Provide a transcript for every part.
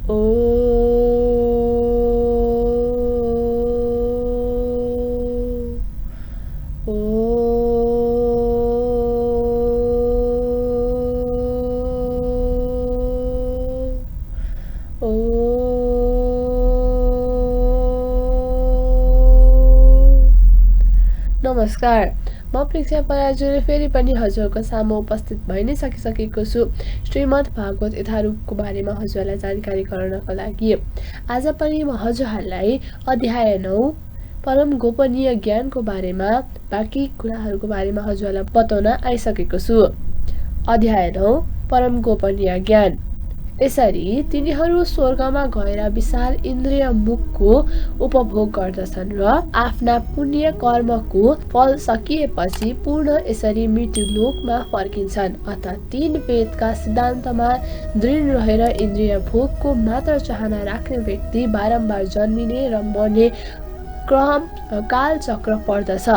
ओ नमस्कार, म प्रेक्षा पराजुले फेरि पनि हजुरको सामु उपस्थित भइ नै सकिसकेको छु। श्रीमद् भागवत यथारूपको बारेमा हजुरलाई जानकारी गराउनको लागि आज पनि म हजुरहरूलाई अध्याय 9 परम गोपनीय ज्ञानको बारेमा बाँकी कुराहरूको बारेमा हजुरलाई बताउन आइसकेको छु। अध्याय 9 परम गोपनीय ज्ञान। यसरी तिनीहरू स्वर्गमा गएर विशाल इन्द्रिय मुखको उपभोग गर्दछन् र आफ्ना पुण्य कर्मको फल सकिएपछि पूर्ण यसरी मृत्युलोकमा फर्किन्छन्। अत तीन वेदका सिद्धान्तमा दृढ रहेर इन्द्रिय भोगको मात्र चाहना राख्ने व्यक्ति बारम्बार जन्मिने र मर्ने क्रम कालचक्र पर्दछ।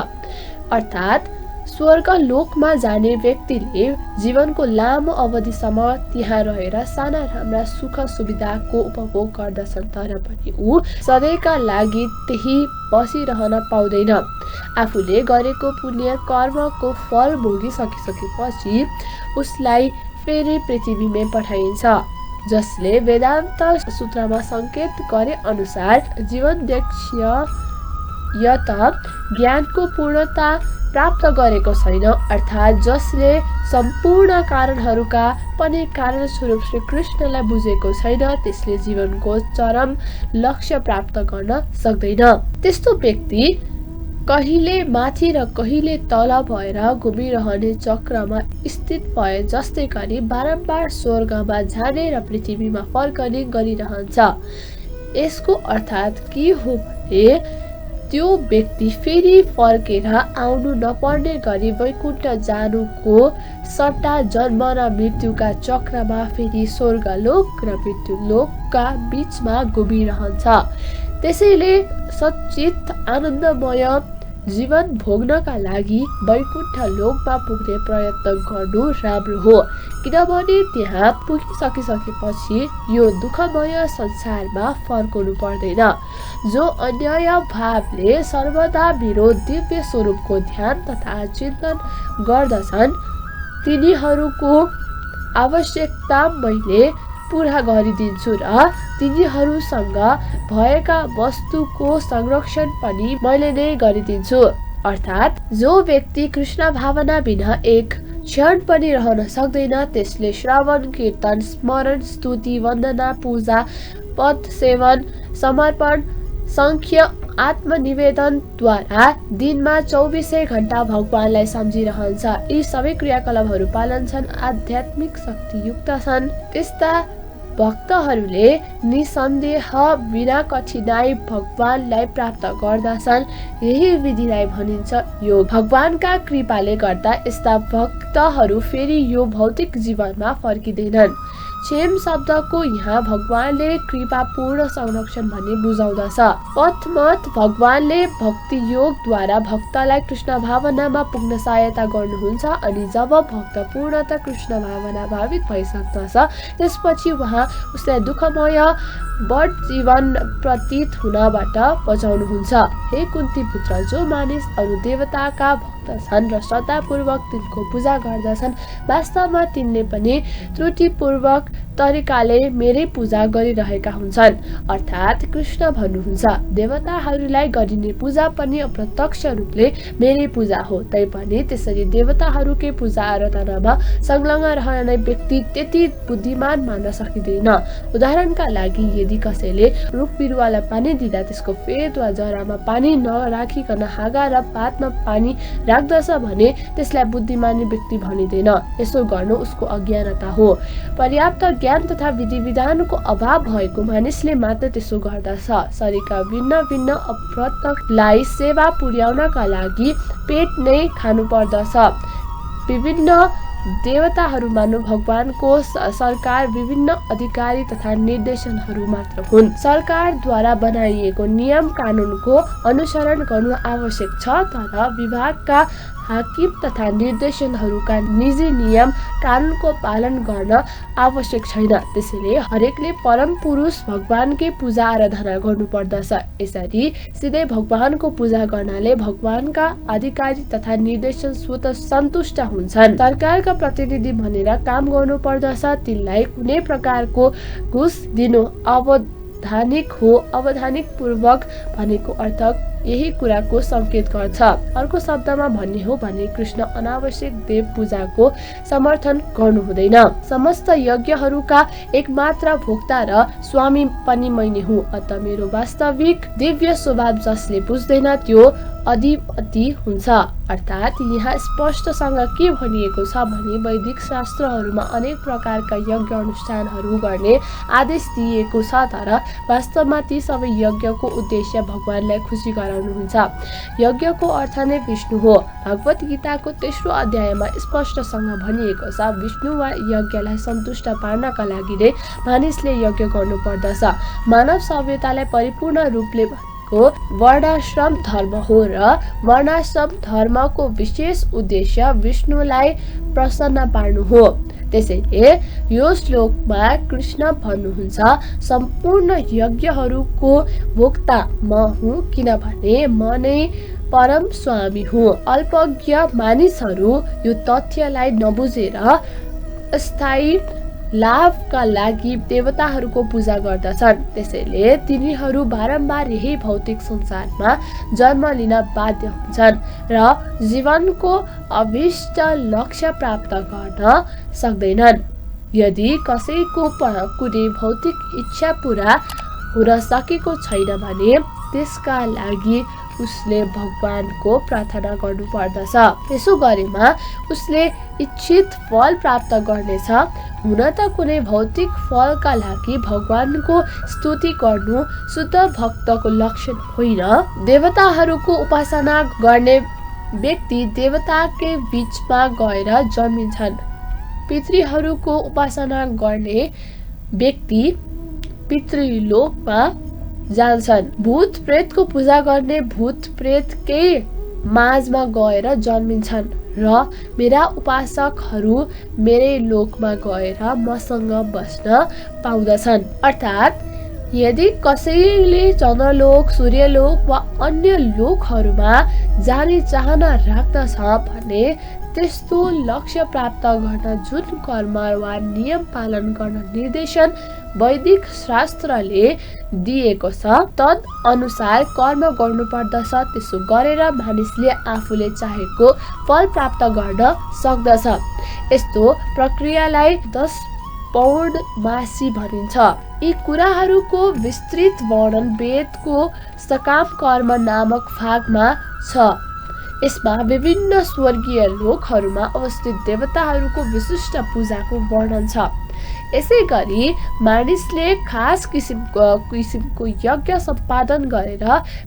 अर्थात् स्वर्ग लोकमा जाने व्यक्तिले जीवनको लामो अवधिसम्म त्यहाँ रहेर साना राम्रा सुख सुविधाको उपभोग गर्दछन्, तर पनि ऊ सधैँका लागि त्यही बसिरहन पाउँदैन। आफूले गरेको पुण्य कर्मको फल भोगिसकेपछि उसलाई फेरि पृथ्वीमै पठाइन्छ, जसले वेदान्त सूत्रमा सङ्केत गरे अनुसार जीवनदेशीय यत ज्ञानको पूर्णता प्राप्त गरेको छैन, अर्थात् जसले सम्पूर्ण कारणहरूका पनि कारण स्वरूप श्री कृष्णलाई बुझेको छैन, त्यसले जीवनको चरम लक्ष्य प्राप्त गर्न सक्दैन। त्यस्तो व्यक्ति कहिले माथि र कहिले तल भएर घुमिरहने चक्रमा स्थित भए जस्तै गरी बारम्बार स्वर्गमा जाने र पृथ्वीमा फर्कने गरिरहन्छ। यसको अर्थात् के हो भने त्यो व्यक्ति फेरि फर्केर आउनु नपर्ने गरी वैकुण्ठ जानुको सट्टा जन्म र मृत्युका चक्रमा फेरि स्वर्गलोक र मृत्युलोकका बीचमा घुमिरहन्छ। त्यसैले सच्चित आनन्दमय जीवन भोग्नका लागि वैकुण्ठ लोकमा पुग्ने प्रयत्न गर्नु राम्रो हो, किनभने त्यहाँ पुगिसकेपछि यो दुःखमय संसारमा फर्कनु पर्दैन। जो अन्याय भावले सर्वदा मेरो दिव्य स्वरूपको ध्यान तथा चिन्तन गर्दछन्, तिनीहरूको आवश्यकता मैले पूरा गरिदिन्छु र तिनीहरूसँग भएका वस्तुको संरक्षण पनि मैले नै गरिदिन्छु। अर्थात् जो व्यक्ति कृष्ण भावना बिना एक क्षण पनि रहन सक्दैन, त्यसले श्रवण कीर्तन स्मरण स्तुति वन्दना पूजा पद सेवन समर्पण संख्य आत्मनिवेदनद्वारा दिनमा 24 घण्टा भगवानलाई सम्झिरहन्छ। यी सबै क्रियाकलापहरू पालन छन्, आध्यात्मिक शक्तियुक्त छन्। त्यस्ता भक्तहरूले निसन्देह बिना कठिनाई भगवानलाई प्राप्त गर्दछन्। यही विधिलाई भनिन्छ योग। भगवानका कृपाले गर्दा यस्ता भक्तहरू फेरि यो भौतिक जीवनमा फर्किँदैनन्। क्षेम शब्दको यहाँ भगवानले कृपापूर्ण संरक्षण भन्ने बुझाउँदछ। पथमत भगवानले भक्ति योगद्वारा भक्तलाई कृष्ण भावनामा पुग्न सहायता गर्नुहुन्छ, अनि जब भक्त पूर्णतः कृष्ण भावना भावित भइसक्दछ त्यसपछि उहाँ उसलाई दुःखमय बड जीवन प्रतीत हुनबाट बचाउनुहुन्छ। हे कुन्ती पुत्र, जो मानिस अरू देवताका भक्त छन् र श्रद्धापूर्वक तिनको पूजा गर्दछन्, वास्तवमा तिनले पनि त्रुटिपूर्वक तरिकाले मेरै पूजा गरिरहेका हुन्छन्। अर्थात् कृष्ण भन्नुहुन्छ, देवताहरूलाई गरिने पूजा पनि अप्रत्यक्ष रूपले मेरै पूजा हो। तैपनि त्यसरी देवताहरूकै पूजा आराधनामा संलग्न रहने व्यक्ति त्यति बुद्धिमान मान्न सकिँदैन। उदाहरणका लागि यदि कसैले रुख बिरुवालाई पानी दिँदा त्यसको फेद वा जरामा पानी नराखिकन हाँगा र पातमा पानी राख्दछ भने त्यसलाई बुद्धिमानी व्यक्ति भनिँदैन। यसो गर्नु उसको अज्ञानता हो। पर्याप्त ज्ञान तथा विधि विधानको अभाव भएको मानिसले मात्र त्यसो गर्दछ। शरीरका भिन्न भिन्न अपराधलाई सेवा पुर्याउनका लागि पेट नै खानु पर्दछ। विभिन्न देवताहरू मानव भगवानको सरकार विभिन्न अधिकारी तथा निर्देशनहरू मात्र हुन्। सरकारद्वारा बनाइएको नियम कानुनको अनुसरण गर्नु आवश्यक छ, तर विभागका हाकिम तथा निर्देशनहरूका निजी नियम कानुनको पालन गर्न आवश्यक छैन। त्यसैले हरेकले परम पुरुष भगवानकै पूजा आराधना गर्नुपर्दछ। यसरी सिधै भगवानको पूजा गर्नाले भगवानका अधिकारी तथा निर्देशन स्वतः सन्तुष्ट हुन्छन्। सरकारका प्रतिनिधि भनेर काम गर्नुपर्दछ। तिनलाई कुनै प्रकारको घुस दिनु अवैधानिक हो। अवैधानिक पूर्वक भनेको अर्थ यही कुराको संकेत गर्छ। अर्को शब्दमा भन्ने हो भने कृष्ण अनावश्यक देव पूजाको समर्थन गर्नु हुँदैन। समस्त यज्ञहरूका एकमात्र भोक्ता र स्वामी पनि मै नै हुँ। अत मेरो वास्तविक दिव्य स्वभाव जसले बुझ्दैन त्यो अधिपति हुन्छ। अर्थात् यहाँ स्पष्टसँग के भनिएको छ भने वैदिक शास्त्रहरूमा अनेक प्रकारका यज्ञ अनुष्ठानहरू गर्ने आदेश दिएको छ, तर वास्तवमा ती सबै यज्ञको उद्देश्य भगवानलाई खुसी गराउनु हुन्छ। यज्ञको अर्थ नै विष्णु हो। भगवत गीताको तेस्रो अध्यायमा स्पष्टसँग भनिएको छ, विष्णु वा यज्ञलाई सन्तुष्ट पार्नका लागि नै मानिसले यज्ञ गर्नुपर्दछ। मानव सभ्यतालाई परिपूर्ण रूपले वर्णाश्रम धर्म हो र वर्णाश्रम धर्मको विशेष उद्देश्य विष्णुलाई प्रसन्न पार्नु हो। त्यसैले यो श्लोकमा कृष्ण भन्नुहुन्छ, सम्पूर्ण यज्ञहरूको भोक्ता म हुँ, किनभने म नै परम स्वामी हुँ। अल्पज्ञ मानिसहरू यो तथ्यलाई नबुझेर स्थायी लाभका लागि देवताहरूको पूजा गर्दछन्। त्यसैले तिनीहरू बारम्बार यही भौतिक संसारमा जन्म लिन बाध्य हुन्छन् र जीवनको अभिष्ट लक्ष्य प्राप्त गर्न सक्दैनन्। यदि कसैको कुनै भौतिक इच्छा पूरा हुन सकेको छैन भने त्यसका लागि उसले भगवानको प्रार्थना गर्नुपर्दछ। त्यसो गरेमा उसले इच्छित फल प्राप्त गर्नेछ। हुन त कुनै भौतिक फलका लागि भगवानको स्तुति गर्नु शुद्ध भक्तको लक्षण होइन। देवताहरूको उपासना गर्ने व्यक्ति देवताकै बीचमा गएर जन्मिन्छन्। पितृहरूको उपासना गर्ने व्यक्ति पितृलोकमा जान्छन्। भूत प्रेतको पूजा गर्ने भूत प्रेतकै माझमा गएर जन्मिन्छन् र मेरा उपासकहरू मेरै लोकमा गएर मसँग बस्न पाउँदछन्। अर्थात् यदि कसैले चन्द्रलोक, सूर्यलोक वा अन्य लोकहरूमा जाने चाहना राख्दछ भने त्यस्तो लक्ष्य प्राप्त गर्न जुन कर्म वा नियम पालन गर्न निर्देशन वैदिक शास्त्रले दिएको छ तद अनुसार कर्म गर्नुपर्दछ। त्यसो गरेर मानिसले आफूले चाहेको फल प्राप्त गर्न सक्दछ। यस्तो प्रक्रियालाई 10 पौर्णमासी भनिन्छ। यी कुराहरूको विस्तृत वर्णन वेदको सकाम कर्म नामक भागमा छ। यसमा विभिन्न स्वर्गीय लोकहरूमा अवस्थित देवताहरूको विशिष्ट पूजाको वर्णन छ। यसै गरी मानिसले खास किसिमको यज्ञ सम्पादन गरेर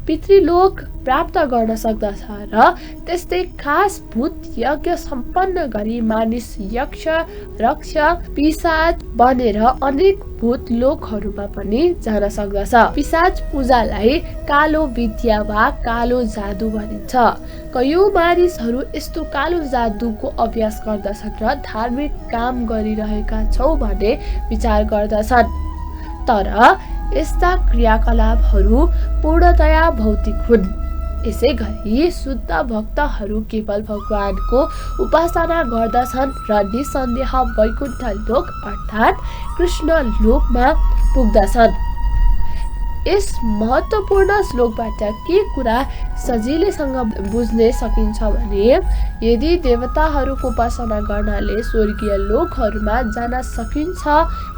पितृलोक प्राप्त गर्न सक्दछ र त्यस्तै खास भूत यज्ञ सम्पन्न गरी मानिस यक्ष, रक्ष, पिशाच बनेर अनेक भूत लोकहरूमा पनि जान सक्दछ। पिशाच पूजालाई कालो विद्या वा कालो जादु भनिन्छ। कयौं मानिसहरू यस्तो कालो जादुको अभ्यास गर्दछन् र धार्मिक काम गरिरहेका छौं भन्ने विचार गर्दछन्। तर यस्ता क्रियाकलापहरू पूर्णतया भौतिक हुन्। यसै गरी शुद्ध भक्तहरू केवल भगवानको उपासना गर्दछन् र निसन्देह वैकुण्ठ लोक अर्थात् कृष्ण लोकमा पुग्दछन्। यस महत्त्वपूर्ण श्लोकबाट के कुरा सजिलैसँग बुझ्न सकिन्छ भने यदि देवताहरूको उपासना गर्नाले स्वर्गीय लोकहरूमा जान सकिन्छ,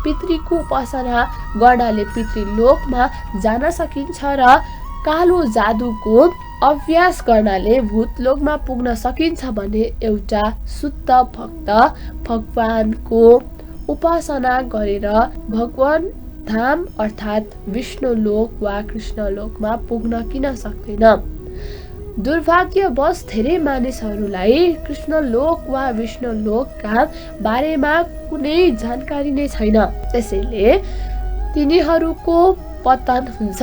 पितृको उपासना गर्नाले पितृलोकमा जान सकिन्छ र कालो जादुको अभ्यास गर्नाले भूतलोकमा पुग्न सकिन्छ भने एउटा शुद्ध भक्त भगवानको उपासना गरेर भगवान धाम अर्थात् विष्णु लोक वा कृष्ण लोकमा पुग्न किन सक्दैन। दुर्भाग्यवश धेरै मानिसहरूलाई कृष्ण लोक वा विष्णु लोकका बारेमा कुनै जानकारी नै छैन। त्यसैले तिनीहरूको पतन हुन्छ।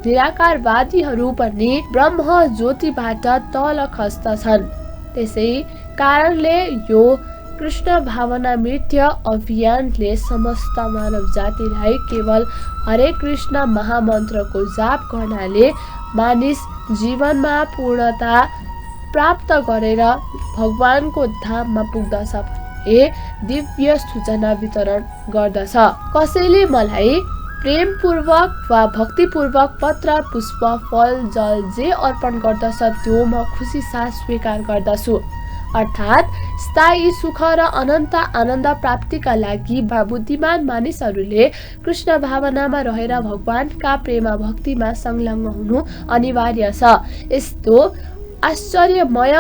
निराकारवादीहरू पनि ब्रह्म ज्योतिबाट तल खस्दछन्। त्यसै कारणले यो कृष्ण भावनामृत्य अभियानले समस्त मानव जातिलाई केवल हरे कृष्ण महामन्त्रको जाप गर्नाले मानिस जीवनमा पूर्णता प्राप्त गरेर भगवानको धाममा पुग्दछ भन्ने दिव्य सूचना वितरण गर्दछ। कसैले मलाई प्रेमपूर्वक वा भक्तिपूर्वक पत्र पुष्प फल जल जे अर्पण गर्दछ त्यो म खुसी साथ स्वीकार गर्दछु। अर्थात् स्थायी सुख र अनन्त आनन्द प्राप्तिका लागि बुद्धिमान मानिसहरूले कृष्ण भावनामा रहेर भगवानका प्रेम भक्तिमा संलग्न हुनु अनिवार्य छ। यस्तो आश्चर्यमय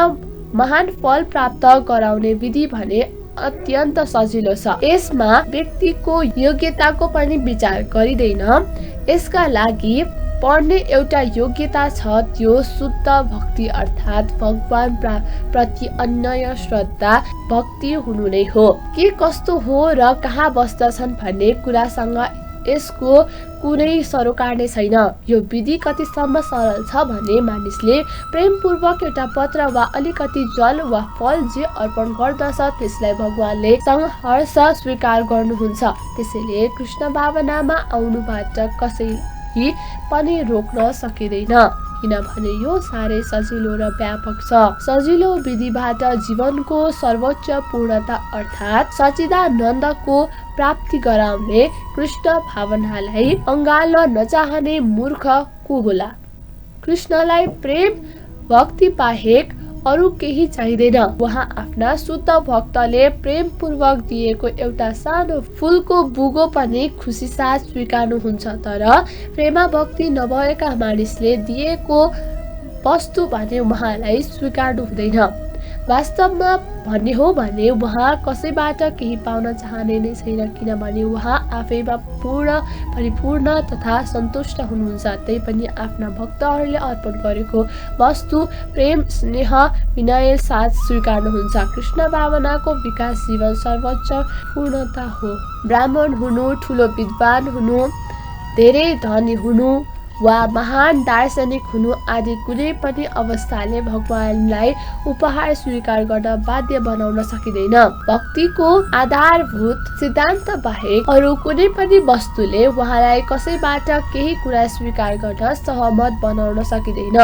महान फल प्राप्त गराउने विधि भने अत्यन्त सजिलो छ। यसमा व्यक्तिको योग्यताको पनि विचार गरिँदैन। यसका लागि पर्ने एउटा योग्यता छ, त्यो शुद्ध भक्ति अर्थात् भगवान प्रति अन्य श्रद्धा भक्ति हुनु नै हो। के कस्तो हो र कहाँ बस्दछन् भन्ने कुरासँग यसको कुनै सरोकार नै छैन। यो विधि कतिसम्म सरल छ भने मानिसले प्रेमपूर्वक एउटा पत्र वा अलिकति जल वा फल जे अर्पण गर्दछ त्यसलाई भगवानले संहर्ष स्वीकार गर्नुहुन्छ। त्यसैले कृष्ण भावनामा आउनुबाट कसैले पनि रोक्न सकिँदैन, किनभने यो साह्रै सजिलो र व्यापक छ। सजिलो विधिबाट जीवनको सर्वोच्च पूर्णता अर्थात् सच्चिदानन्दको प्राप्ति गराउने कृष्ण भावनालाई अँगाल्न नचाहने मूर्ख को होला। कृष्णलाई प्रेम भक्ति बाहेक अरू केही चाहिँदैन। उहाँ आफ्ना शुद्ध भक्तले प्रेमपूर्वक दिएको एउटा सानो फूलको बुगो पनि खुसी साथ स्वीकार्नुहुन्छ। तर प्रेम भक्ति नभएका मानिसले दिएको वस्तु भने उहाँलाई स्वीकार्नु हुँदैन। वास्तवमा भन्ने हो भने उहाँ कसैबाट केही पाउन चाहने नै छैन, किनभने उहाँ आफैमा पूर्ण परिपूर्ण तथा सन्तुष्ट हुनुहुन्छ। त्यही पनि आफ्ना भक्तहरूले अर्पण गरेको वस्तु प्रेम स्नेह विनय साथ स्वीकार्नुहुन्छ। कृष्ण भावनाको विकास जीवन सर्वोच्च पूर्णता हो। ब्राह्मण हुनु, ठुलो विद्वान हुनु, धेरै धनी हुनु वा महान दार्शनिक हुनु आदि कुनै पनि अवस्थाले भगवानलाई उपहार स्वीकार गर्न बाध्य बनाउन सकिँदैन। भक्तिको आधारभूत सिद्धान्त बाहेक अरू कुनै पनि वस्तुले उहाँलाई कसैबाट केही कुरा स्वीकार गर्न सहमत बनाउन सकिँदैन।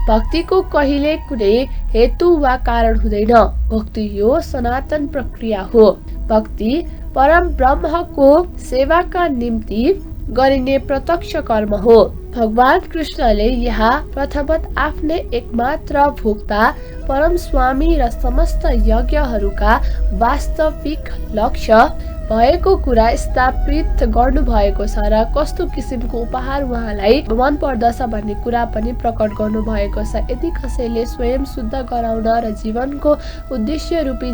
भक्तिको कहिले कुनै हेतु वा कारण हुँदैन। भक्ति यो सनातन प्रक्रिया हो। भक्ति परम ब्रह्मको सेवाका निम्ति गरिने प्रत्यक्ष कर्म हो। भगवान कृष्णले यहाँ प्रथमत आफ्नै एकमात्र भोक्ता परम स्वामी र समस्त यज्ञहरूका वास्तविक लक्ष्य भएको कुरा स्थापित गर्नु भएको छ र कस्तो किसिमको उपहार उहाँलाई मन पर्दछ भन्ने कुरा पनि प्रकट गर्नु भएको छ। यदि कसैले स्वयं शुद्ध गराउन र जीवनको उद्देश्य रूपी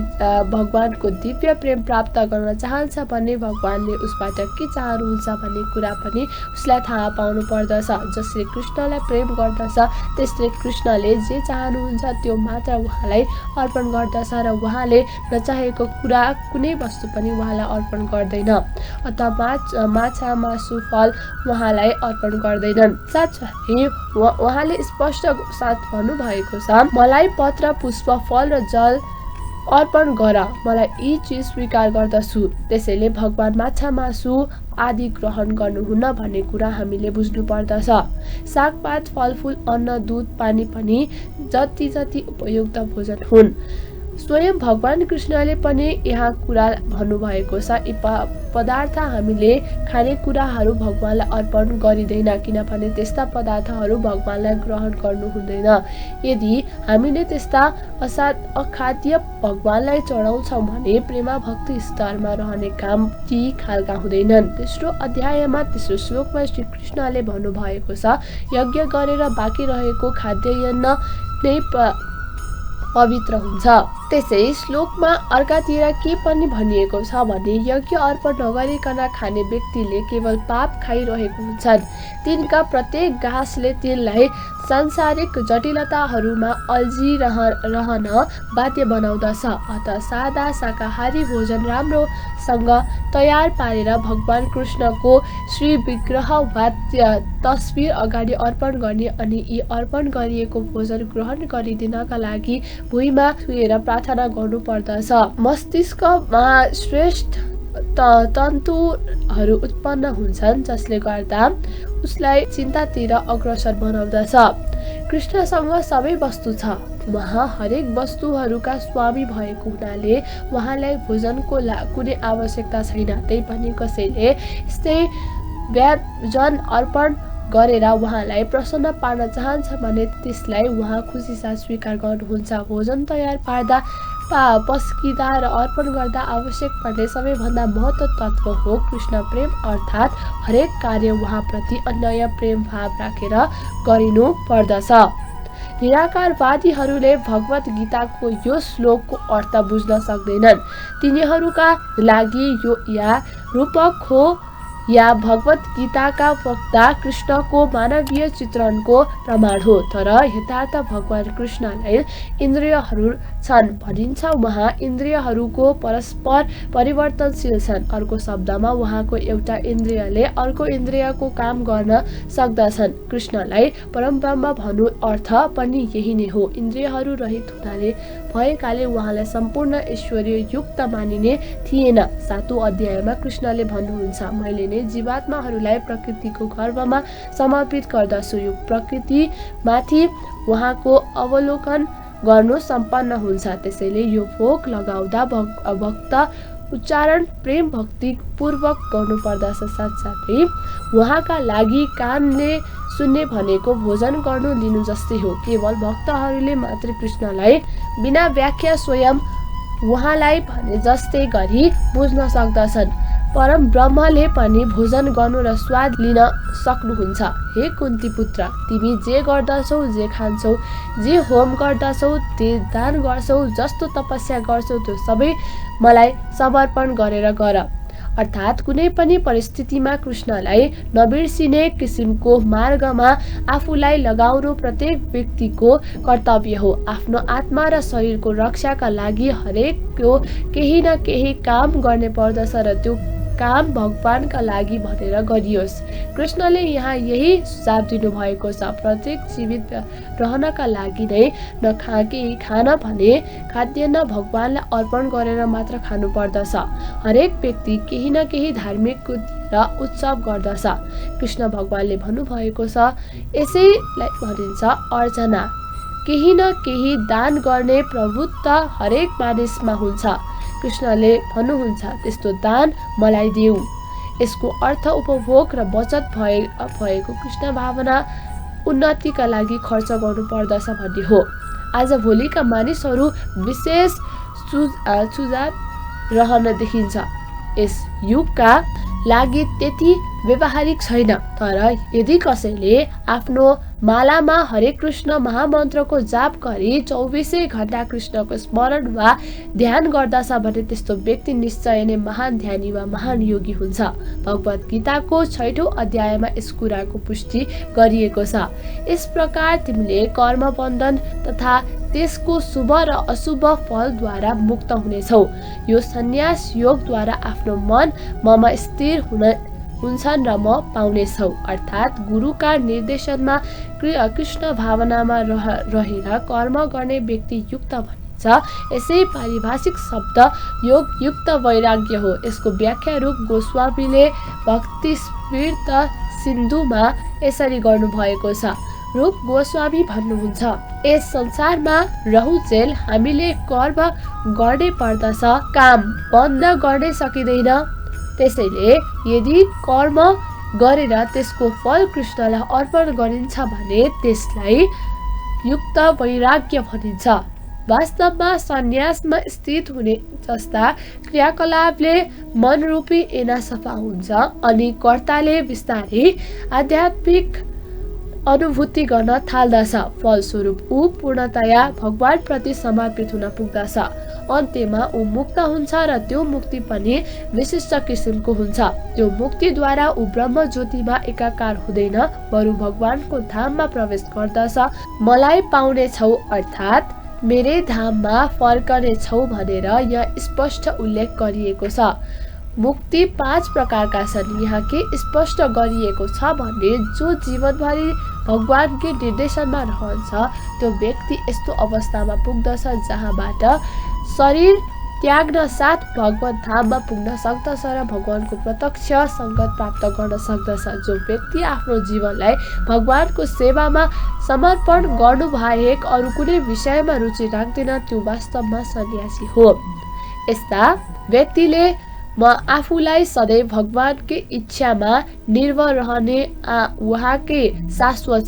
भगवानको दिव्य प्रेम प्राप्त गर्न चाहन्छ भने भगवानले उसबाट के चाहनुहुन्छ भन्ने कुरा पनि उसलाई थाहा पाउनु पर्दछ। जसले कृष्णलाई प्रेम गर्दछ त्यसले कृष्णले जे चाहनुहुन्छ त्यो मात्र उहाँलाई अर्पण गर्दछ र उहाँले नचाहेको कुरा कुनै वस्तु पनि उहाँलाई अर्पण गर्दैन अथवा माछा मासु फल उहाँलाई अर्पण गर्दैनन्। साथै उहाँले स्पष्ट साथ भन्नुभएको छ, मलाई पत्र पुष्प फल र जल अर्पण गर, मलाई यी चिज स्वीकार गर्दछु। त्यसैले भगवान माछा मासु आदि ग्रहण गर्नुहुन्न भन्ने कुरा हामीले बुझ्नु पर्दछ। सागपात फलफूल अन्न दूध पानी पनि जति जति उपयुक्त भोजन हुन्। स्वयं भगवान कृष्णले पनि यहाँ कुरा भन्नुभएको छ, यी पदार्थ हामीले खाने कुराहरू भगवानलाई अर्पण गरिँदैन, किनभने त्यस्ता पदार्थहरू भगवानलाई ग्रहण गर्नु हुँदैन। यदि हामीले त्यस्ता अखाद्य भगवानलाई चढाउँछौँ भने प्रेम भक्ति स्तरमा रहने काम ती खालका हुँदैनन्। तेस्रो अध्यायमा तेस्रो श्लोकमा श्री कृष्णले भन्नुभएको छ, यज्ञ गरेर बाँकी रहेको खाद्यान्न नै पवित्र हुन्छ। त्यसै श्लोकमा अर्कातिर के पनि भनिएको छ भने यज्ञ अर्पण नगरिकन खाने व्यक्तिले केवल पाप खाइरहेको हुन्छन्। तिनका प्रत्येक घाँसले तिनलाई सांसारिक जटिलताहरूमा अल्झिरहन बाध्य बनाउँदछ। अत सादा शाकाहारी भोजन राम्रोसँग तयार पारेर भगवान कृष्णको श्री विग्रह वा तस्बिर अगाडि अर्पण गर्ने अनि यी अर्पण गरिएको भोजन ग्रहण गरिदिनका लागि भुइँमा छुएर प्रार्थना गर्नुपर्दछ। मस्तिष्कमा श्रेष्ठ तन्तुहरू उत्पन्न हुन्छन् जसले गर्दा उसलाई चिन्तातिर अग्रसर बनाउँदछ। कृष्णसँग सबै वस्तु छ। उहाँ हरेक वस्तुहरूका स्वामी भएको हुनाले उहाँलाई भोजनको कुनै आवश्यकता छैन। त्यही पनि कसैले यस्तै व्यञ्जन अर्पण गरेर उहाँलाई प्रसन्न पार्न चाहन्छ भने त्यसलाई उहाँ खुसीसाथ स्वीकार गर्नुहुन्छ। भोजन तयार पार्दा पस्किँदा र अर्पण गर्दा आवश्यक पर्ने सबैभन्दा महत्त्व तत्त्व हो कृष्ण प्रेम, अर्थात् हरेक कार्य उहाँप्रति अन्य प्रेम भाव राखेर गरिनु पर्दछ। निराकारवादीहरूले भगवत गीताको यो श्लोकको अर्थ बुझ्न सक्दैनन्। तिनीहरूका लागि यो या रूपक हो या भगवत गीताका वक्ता कृष्णको मानवीय चित्रणको प्रमाण हो। तर यथार्थ भगवान कृष्णलाई इन्द्रियहरू छन् भनिन्छ। उहाँ इन्द्रियहरूको परस्पर परिवर्तनशील छन्। अर्को शब्दमा उहाँको एउटा इन्द्रियले अर्को इन्द्रियको काम गर्न सक्दछन्। कृष्णलाई परमब्रह्म भन्नु अर्थ पनि यही नै हो। इन्द्रियहरू रहित हुनाले भएकाले उहाँलाई सम्पूर्ण ऐश्वर्य युक्त मानिने थिएन। 7औं अध्यायमा कृष्णले भन्नुहुन्छ, मैले नै जीवात्माहरूलाई प्रकृतिको गर्भमा समर्पित गर्दछु। यो प्रकृतिमाथि उहाँको अवलोकन गर्नु सम्पन्न हुन्छ। त्यसैले यो भोग लगाउँदा भक्त उच्चारण प्रेम भक्ति पूर्वक गर्नुपर्दछ। साथसाथै उहाँका लागि कानले सुन्ने भनेको भोजन गर्नु लिनु जस्तै हो। केवल भक्तहरूले मात्र कृष्णलाई बिना व्याख्या स्वयं उहाँलाई भने जस्तै गरी बुझ्न सक्दछन्। परम ब्रह्मले पनि भोजन गर्नु र स्वाद लिन सक्नुहुन्छ। हे कुन्ती पुत्र, तिमी जे गर्दछौ, जे खान्छौ, जे होम गर्दछौ, जे दान गर्छौ, जस्तो तपस्या गर्छौ, त्यो सबै मलाई समर्पण गरेर गर। अर्थात् कुनै पनि परिस्थितिमा कृष्णलाई नबिर्सिने किसिमको मार्गमा आफूलाई लगाउनु प्रत्येक व्यक्तिको कर्तव्य हो। आफ्नो आत्मा र शरीरको रक्षाका लागि हरेकको केही न केही काम गर्ने पर्दछ र त्यो काम भगवानका लागि भनेर गरियोस्। कृष्णले यहाँ यही सुझाव दिनुभएको छ। प्रत्येक जीवित रहनका लागि नै केही खान भने खाद्यान्न भगवानलाई अर्पण गरेर मात्र खानु पर्दछ। हरेक व्यक्ति केही न केही धार्मिक र उत्सव गर्दछ। कृष्ण भगवानले भन्नुभएको छ, यसैलाई भनिन्छ अर्चना। केही न केही दान गर्ने प्रभुत्व हरेक मानिसमा हुन्छ। कृष्णले भन्नुहुन्छ, त्यस्तो दान मलाई देऊ। यसको अर्थ उपभोग र बचत भएको कृष्ण भावना उन्नतिका लागि खर्च गर्नु पर्दछ भन्ने हो। आज भोलिका मानिसहरू विशेष सुझाव रहन देखिन्छ। यस युगका लागि त्यति व्यवहारिक छैन। तर यदि कसैले आफ्नो मालामा हरे कृष्ण महामन्त्रको जाप गरी 24 घण्टा कृष्णको स्मरण वा ध्यान गर्दछ भने त्यस्तो व्यक्ति निश्चय नै महान ध्यानी वा महान योगी हुन्छ। भगवत गीताको 6औं अध्यायमा यस कुराको पुष्टि गरिएको छ। यस प्रकार तिमीले कर्म बन्धन तथा त्यसको शुभ र अशुभ फलद्वारा मुक्त हुनेछौ। यो सन्यास योगद्वारा आफ्नो मन ममा स्थिर हुन्छन् र म पाउनेछौ। अर्थात् गुरुका निर्देशनमा कृष्ण भावनामा रहेर कर्म गर्ने व्यक्ति युक्त भनिन्छ। यसै पारिभाषिक शब्द योग युक्त वैराग्य हो। यसको व्याख्या रूप गोस्वामीले भक्ति स्मृत सिन्धुमा यसरी गर्नुभएको छ। रूप गोस्वामी भन्नुहुन्छ, यस संसारमा रहुजेल हामीले कर्म गर्नै पर्दछ, काम बन्द गर्नै सकिँदैन। त्यसैले यदि कर्म गरेर त्यसको फल कृष्णलाई अर्पण गरिन्छ भने त्यसलाई युक्त वैराग्य भनिन्छ। वास्तवमा सन्यासमा स्थित हुने जस्ता क्रियाकलापले मनरूपी ऐना सफा हुन्छ अनि कर्ताले बिस्तारै आध्यात्मिक अनुभूति गर्न थाल्दछ। फलस्वरूप ऊ पूर्णतया भगवानप्रति समर्पित हुन पुग्दछ। अन्त्यमा ऊ मुक्त हुन्छ र त्यो मुक्ति पनि विशिष्ट किसिमको हुन्छ। त्यो मुक्तिद्वारा ऊ ब्रह्म ज्योतिमा एकाकार हुँदैन, बरु भगवानको धाममा प्रवेश गर्दछ। मलाई पाउने छौ अर्थात् मेरै धाममा फर्कने छौ भनेर यहाँ स्पष्ट उल्लेख गरिएको छ। मुक्ति 5 प्रकारका छन्। यहाँ के स्पष्ट गरिएको छ भने जो जीवनभरि भगवानकै निर्देशनमा रहन्छ त्यो व्यक्ति यस्तो अवस्थामा पुग्दछ जहाँबाट शरीर त्याग्न साथ भगवत धाममा पुग्न सक्दछ र भगवानको प्रत्यक्ष संगत प्राप्त गर्न सक्दछ। जो व्यक्ति आफ्नो जीवनलाई भगवानको सेवामा समर्पण गर्नु बाहेक अरू कुनै विषयमा रुचि राख्दैन त्यो वास्तवमा सन्यासी हो। यस्ता व्यक्तिले म आफूलाई सधैँ भगवानकै इच्छामा निर्भर रहने उहाँकै शाश्वत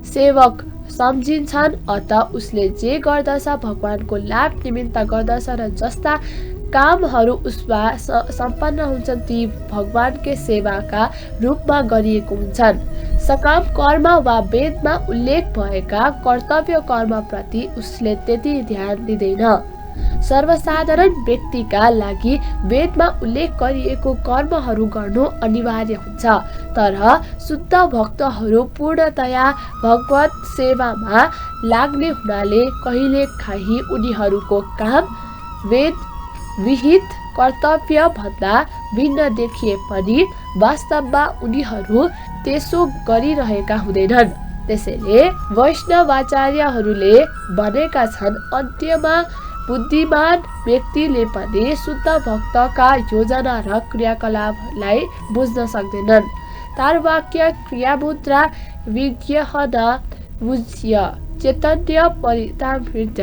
सेवक सम्झिन्छन्। अत उसले जे गर्दछ भगवानको लाभ निमित्त गर्दछ र जस्ता कामहरू उसमा सम्पन्न हुन्छन् ती भगवानकै सेवाका रूपमा गरिएको हुन्छन्। सकाम कर्म वा वेदमा उल्लेख भएका कर्तव्य कर्मप्रति उसले त्यति ध्यान दिँदैन। सर्वसाधारण व्यक्तिका लागि वेदमा उल्लेख गरिएको कर्महरू गर्नु अनिवार्य हुन्छ, तर शुद्ध भक्तहरू पूर्णतया भगवत सेवामा लाग्ने हुनाले कहिलेकाहीँ उनीहरूको काम वेद विहित कर्तव्य भन्दा भिन्न देखिए पनि वास्तवमा उनीहरू त्यसो गरिरहेका हुँदैनन्। त्यसैले वैष्णवाचार्यहरूले भनेका छन् अन्त्यमा बुद्धिमान व्यक्तिले पनि शुद्ध भक्तका योजना र क्रियाकलापलाई बुझ्न सक्दैनन्। तारवाक्य क्रियामुद्रा विज्ञहन बुझ्य चैतन्य परितामृत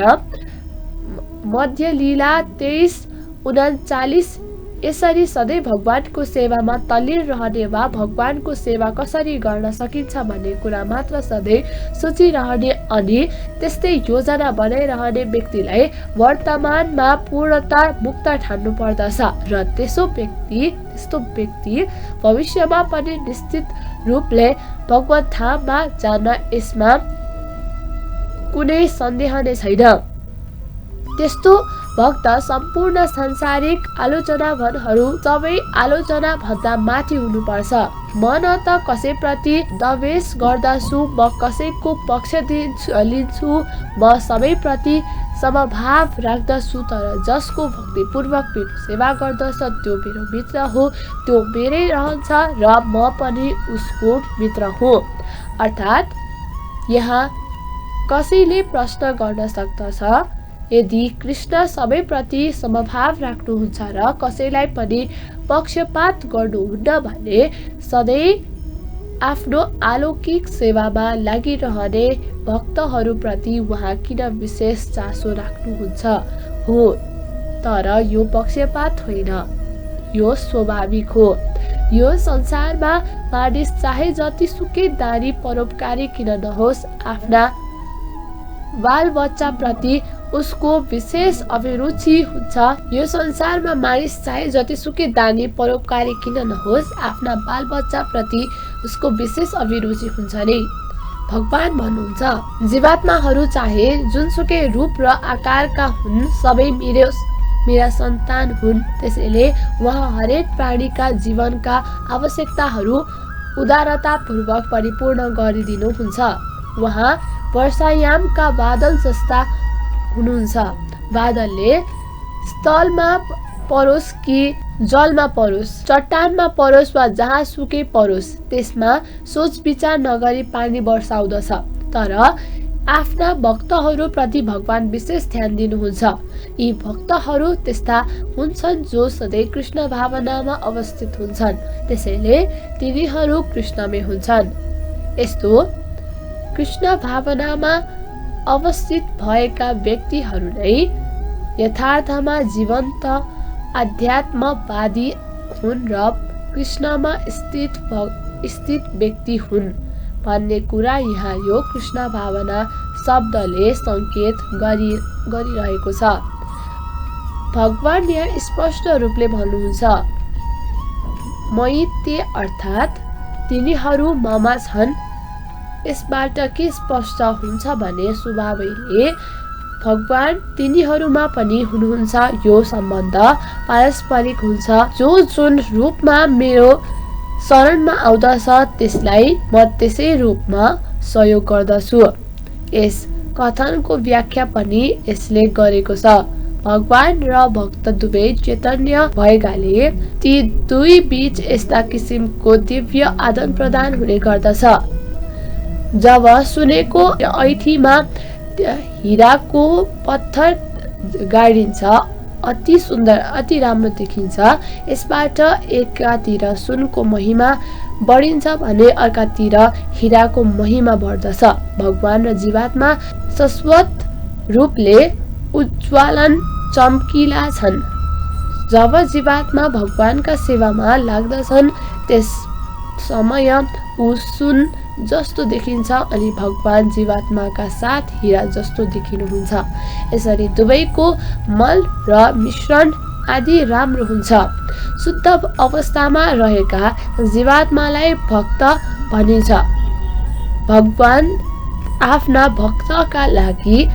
मध्यलीला 23:39। यसरी सधैँ भगवानको सेवामा तल्लीन रहने वा भगवानको सेवा कसरी गर्न सकिन्छ भन्ने कुरा मात्र सधैँ सोचिरहने अनि त्यस्तै योजना बनाइरहने व्यक्तिलाई वर्तमानमा पूर्णता मुक्त ठान्नु पर्दछ र त्यस्तो व्यक्ति भविष्यमा पनि निश्चित रूपले भगवत धाममा जान यसमा कुनै सन्देह नै छैन। त्यस्तो भक्त सम्पूर्ण सांसारिक आलोचनाहरू सबै आलोचना भन्दा माथि हुनुपर्छ। म न त कसैप्रति द्वेष गर्दछु, म कसैको पक्ष लिन्छु, म सबैप्रति समभाव राख्दछु, तर जसको भक्तिपूर्वक मेरो सेवा गर्दछ त्यो मेरो मित्र हो, त्यो मेरै रहन्छ र म पनि उसको मित्र हो। अर्थात् यहाँ कसैले प्रश्न गर्न सक्दछ, यदि कृष्ण सबैप्रति समभाव राख्नुहुन्छ र कसैलाई पनि पक्षपात गर्नुहुन्न भने सधैँ आफ्नो अलौकिक सेवामा लागिरहने भक्तहरूप्रति उहाँ किन विशेष चासो राख्नुहुन्छ? हो, तर यो पक्षपात होइन, यो स्वाभाविक हो। यो संसारमा मानिस चाहे जतिसुकै दानी परोपकारी किन नहोस्, आफ्ना बालबच्चा प्रति उसको विशेष अभिरुचि हुन्छ। यो संसारमा मानिस चाहे जतिसुकै दानी परोपकारी किन नहोस्, आफ्ना बालबच्चा प्रति उसको विशेष अभिरुचि हुन्छ नै। भगवान भन्नुहुन्छ जीवात्माहरू चाहे जुनसुकै रूप र आकारका हुन् सबै मेरा सन्तान हुन्। त्यसैले उहाँ हरेक प्राणीका जीवनका आवश्यकताहरू उदारतापूर्वक परिपूर्ण गरिदिनुहुन्छ। उहाँ वर्षायामका बादल जस्ता हुनुहुन्छ। बादलले स्थलमा परोस् कि जलमा परोस्, चट्टानमा परोस् वा जहाँ सुकै परोस्, त्यसमा सोच विचार नगरी पानी वर्षाउँदछ। तर आफ्ना भक्तहरूप्रति भगवान विशेष ध्यान दिनुहुन्छ। यी भक्तहरू त्यस्ता हुन्छन् जो सधैँ कृष्ण भावनामा अवस्थित हुन्छन्, त्यसैले तिनीहरू कृष्णमै हुन्छन्। यस्तो कृष्ण भावनामा अवस्थित भएका व्यक्तिहरू नै यथार्थमा जीवन्त आध्यात्मवादी हुन् र कृष्णमा स्थित व्यक्ति हुन् भन्ने कुरा यहाँ यो कृष्ण भावना शब्दले सङ्केत गरिरहेको छ। भगवान यहाँ स्पष्ट रूपले भन्नुहुन्छ मयि ते अर्थात् तिनीहरू ममा छन् यसबाट के स्पष्ट हुन्छ भने स्वभावैले भगवान तिनीहरूमा पनि हुनुहुन्छ। यो सम्बन्ध पारस्परिक हुन्छ। जो जुन रूपमा मेरो शरणमा आउँदछ त्यसलाई म त्यसै रूपमा सहयोग गर्दछु। यस कथनको व्याख्या पनि यसले गरेको छ। भगवान र भक्त दुवै चैतन्य भएकाले ती दुई बीच यस्ता किसिमको दिव्य आदान प्रदान हुने गर्दछ। जब सुनेको ऐठीमा हिराको पत्थर गाडिन्छ अति सुन्दर, अति राम्रो देखिन्छ। यसबाट एकातिर सुनको महिमा बढिन्छ भने अर्कातिर हिराको महिमा बढ्दछ। भगवान र जीवात्मा शाश्वत रूपले उज्ज्वलन चम्किला छन्। जब जीवात्मा भगवानका सेवामा लाग्दछन् त्यस समय ऊ सुन जस्तो देखिन्छ अनि भगवान जीवात्माका साथ हिरा जस्तो देखिनुहुन्छ। यसरी दुवैको मल र मिश्रण आदि राम्रो हुन्छ। शुद्ध अवस्थामा रहेका जीवात्मालाई भक्त भनिन्छ। भगवान आफ्ना भक्तका लागि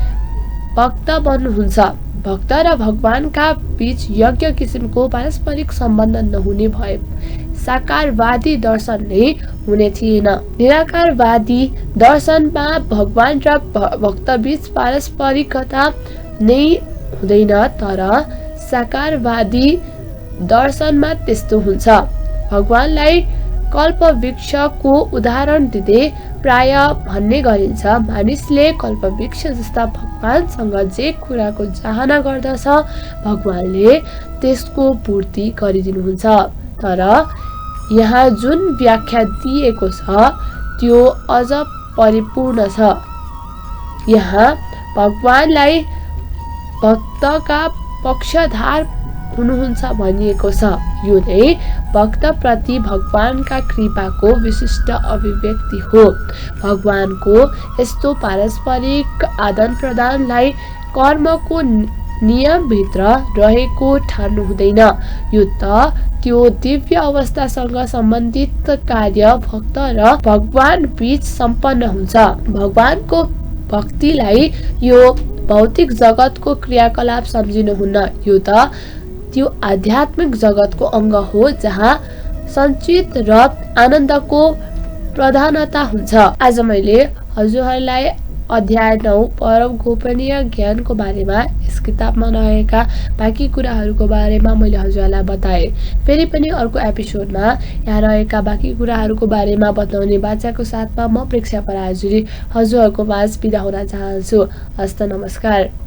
भक्त बन्नुहुन्छ। भक्त र भगवानका बीच यज्ञ किसिमको पारस्परिक सम्बन्ध नहुने भए साकारवादी दर्शन नै हुने थिएन। निराकारवादी दर्शनमा भगवान र भक्त बीच पारस्परिकता नै हुँदैन, तर साकारवादी दर्शनमा त्यस्तो हुन्छ। भगवानलाई कल्पवृक्षको उदाहरण दिँदै प्राय भन्ने गरिन्छ, मानिसले कल्पवृक्ष जस्ता भगवानसँग जे कुराको चाहना गर्दछ भगवानले त्यसको पूर्ति गरिदिनुहुन्छ। तर यहाँ जुन व्याख्या दिएको छ त्यो अझ परिपूर्ण छ। यहाँ भगवानलाई भक्तका पक्षधार हुनुहुन्छ भनिएको छ। यो नै भक्तप्रति भगवानका कृपाको विशिष्ट अभिव्यक्ति हो। भगवानको यस्तो पारस्परिक आदान प्रदानलाई कर्मको नियमभित्र रहेको ठान्नु हुँदैन। यो त त्यो दिव्य अवस्थासँग सम्बन्धित कार्य भक्त र भगवान बीच सम्पन्न हुन्छ। भगवानको भक्तिलाई यो भौतिक जगतको क्रियाकलाप सम्झिनुहुन्न। यो त त्यो आध्यात्मिक जगतको अङ्ग हो जहाँ सञ्चित र आनन्दको प्रधानता हुन्छ। आज मैले हजुरहरूलाई अध्याय 9 परम गोपनीय ज्ञानको बारेमा यस किताबमा रहेका बाँकी कुराहरूको बारेमा मैले हजुरहरूलाई बताएँ। फेरि पनि अर्को एपिसोडमा यहाँ रहेका बाँकी कुराहरूको बारेमा बताउने बाचाको साथमा म प्रेक्षा पराजुली हजुरहरूको माझ बिदा हुन चाहन्छु। हस्त नमस्कार।